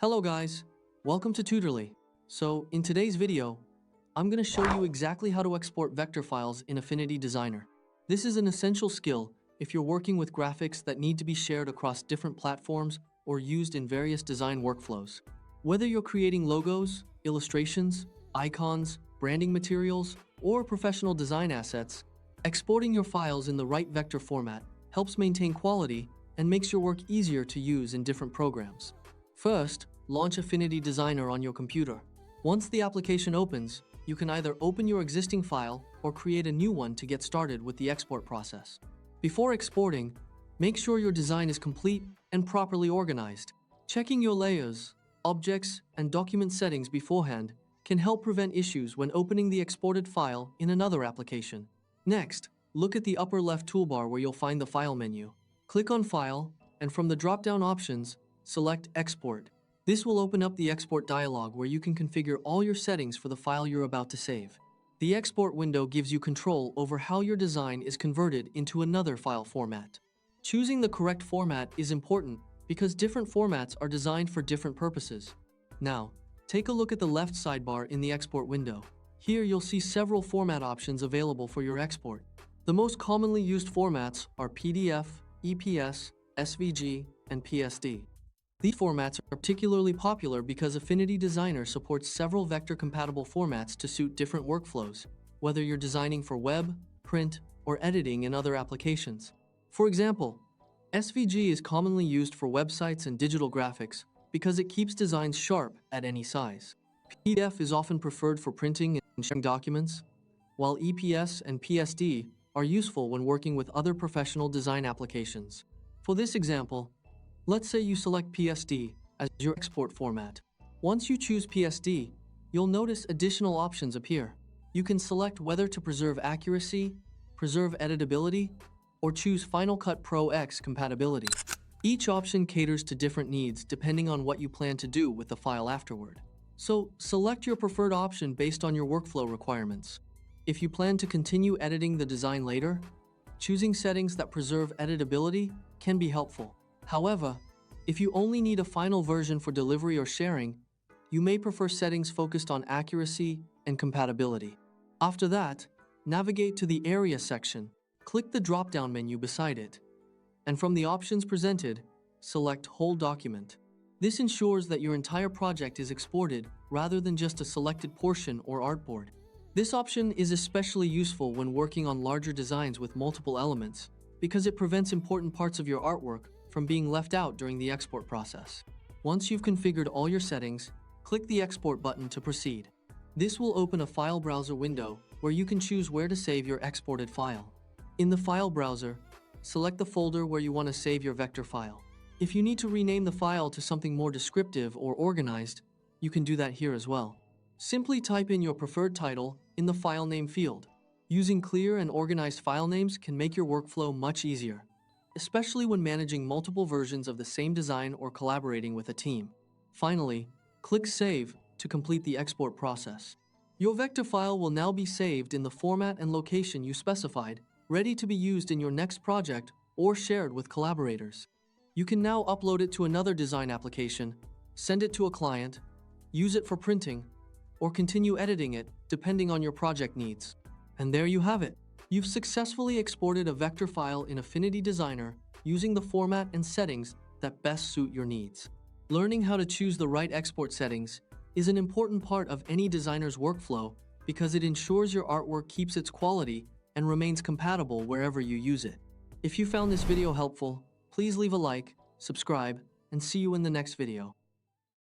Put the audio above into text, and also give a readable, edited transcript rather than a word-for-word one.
Hello guys, welcome to Tutorly. So in today's video, I'm going to show you exactly how to export vector files in Affinity Designer. This is an essential skill if you're working with graphics that need to be shared across different platforms or used in various design workflows. Whether you're creating logos, illustrations, icons, branding materials, or professional design assets, exporting your files in the right vector format helps maintain quality and makes your work easier to use in different programs. First, launch Affinity Designer on your computer. Once the application opens, you can either open your existing file or create a new one to get started with the export process. Before exporting, make sure your design is complete and properly organized. Checking your layers, objects, and document settings beforehand can help prevent issues when opening the exported file in another application. Next, look at the upper left toolbar where you'll find the File menu. Click on File, and from the drop-down options, select Export. This will open up the export dialog where you can configure all your settings for the file you're about to save. The export window gives you control over how your design is converted into another file format. Choosing the correct format is important because different formats are designed for different purposes. Now, take a look at the left sidebar in the export window. Here you'll see several format options available for your export. The most commonly used formats are PDF, EPS, SVG, and PSD. These formats are particularly popular because Affinity Designer supports several vector-compatible formats to suit different workflows, whether you're designing for web, print, or editing in other applications. For example, SVG is commonly used for websites and digital graphics because it keeps designs sharp at any size. PDF is often preferred for printing and sharing documents, while EPS and PSD are useful when working with other professional design applications. For this example, let's say you select PSD as your export format. Once you choose PSD, you'll notice additional options appear. You can select whether to preserve accuracy, preserve editability, or choose Final Cut Pro X compatibility. Each option caters to different needs depending on what you plan to do with the file afterward. So, select your preferred option based on your workflow requirements. If you plan to continue editing the design later, choosing settings that preserve editability can be helpful. However, if you only need a final version for delivery or sharing, you may prefer settings focused on accuracy and compatibility. After that, navigate to the Area section, click the drop-down menu beside it, and from the options presented, select Whole Document. This ensures that your entire project is exported rather than just a selected portion or artboard. This option is especially useful when working on larger designs with multiple elements because it prevents important parts of your artwork from being left out during the export process. Once you've configured all your settings, click the Export button to proceed. This will open a file browser window where you can choose where to save your exported file. In the file browser, select the folder where you want to save your vector file. If you need to rename the file to something more descriptive or organized, you can do that here as well. Simply type in your preferred title in the file name field. Using clear and organized file names can make your workflow much easier, especially when managing multiple versions of the same design or collaborating with a team. Finally, click Save to complete the export process. Your vector file will now be saved in the format and location you specified, ready to be used in your next project or shared with collaborators. You can now upload it to another design application, send it to a client, use it for printing, or continue editing it depending on your project needs. And there you have it. You've successfully exported a vector file in Affinity Designer using the format and settings that best suit your needs. Learning how to choose the right export settings is an important part of any designer's workflow because it ensures your artwork keeps its quality and remains compatible wherever you use it. If you found this video helpful, please leave a like, subscribe, and see you in the next video.